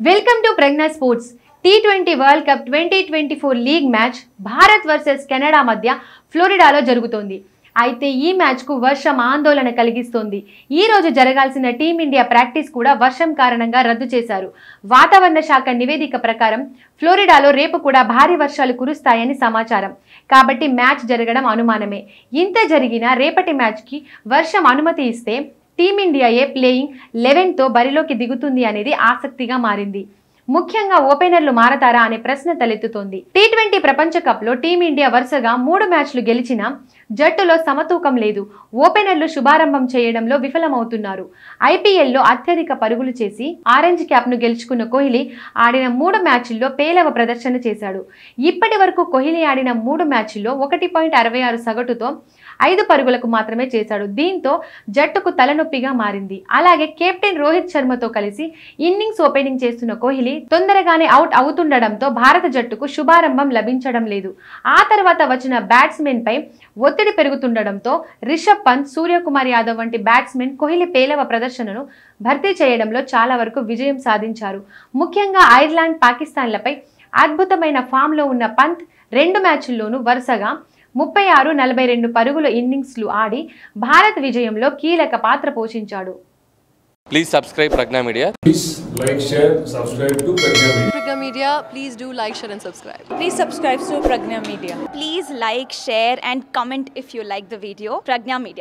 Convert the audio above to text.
Welcome to Pragya sports. T20 world cup 2024 league match Bharat versus Canada మధ్య ఫ్లోరిడాలో జరుగుతోంది. అయితే ఈ మ్యాచ్కు వర్షం ఆందోళన కలిగిస్తోంది. ఈ రోజు జరగాల్సిన టీమిండియా ప్రాక్టీస్ కూడా వర్షం కారణంగా రద్దు చేశారు. వాతావరణ శాఖ నివేదిక ప్రకారం ఫ్లోరిడాలో రేపు కూడా భారీ వర్షాలు కురుస్తాయని సమాచారం. కాబట్టి మ్యాచ్ జరగడం అనుమానమే. ఇంత జరిగినా రేపటి మ్యాచ్కి వర్షం అనుమతి ఇస్తే టీమిండియాయే ప్లేయింగ్ 11తో బరిలోకి దిగుతుంది అనేది ఆసక్తిగా మారింది. ముఖ్యంగా ఓపెనర్లు మారతారా అనే ప్రశ్న తలెత్తుతోంది. T20 ప్రపంచ కప్లో టీమిండియా వరుసగా 3 మ్యాచ్లు గెలిచినా జట్టులో సమతూకం లేదు. ఓపెనర్లు శుభారంభం చేయడంలో విఫలమవుతున్నారు. IPLలో అత్యధిక పరుగులు చేసి ఆరెంజ్ క్యాప్ను గెలుచుకున్న కోహ్లీ ఆడిన 3 మ్యాచ్ల్లో పేలవ ప్రదర్శన చేశాడు. ఇప్పటి వరకు కోహ్లీ ఆడిన 3 మ్యాచ్ల్లో 1.66 సగటుతో 5 పరుగులకు మాత్రమే చేశాడు. దీంతో జట్టుకు తలనొప్పిగా మారింది. అలాగే కెప్టెన్ రోహిత్ శర్మతో కలిసి ఇన్నింగ్స్ ఓపెనింగ్ చేస్తున్న కోహ్లీ తొందరగానే అవుట్ అవుతుండడంతో భారత జట్టుకు శుభారంభం లభించడం లేదు. ఆ తర్వాత వచ్చిన బ్యాట్స్మెన్ పై ఒత్తిడి పెరుగుతుండడంతో రిషబ్ పంత్, సూర్యకుమార్ యాదవ్ వంటి బ్యాట్స్మెన్ కోహ్లీ పేలవ ప్రదర్శనను భర్తీ చేయడంలో చాలా వరకు విజయం సాధించారు. ముఖ్యంగా ఐర్లాండ్, పాకిస్తాన్లపై అద్భుతమైన ఫామ్లో ఉన్న పంత్ 2 మ్యాచ్ల్లోనూ వరుసగా 36, 42 పరుగుల ఇన్నింగ్స్లు ఆడి భారత్ విజయంలో కీలక పాత్ర పోషించాడు. Please subscribe Pragna Media. Please like, share, subscribe to Pragna Media. Pragna Media, please do like, share and subscribe. Please subscribe to Pragna Media. Please like, share and comment if you like the video. Pragna Media.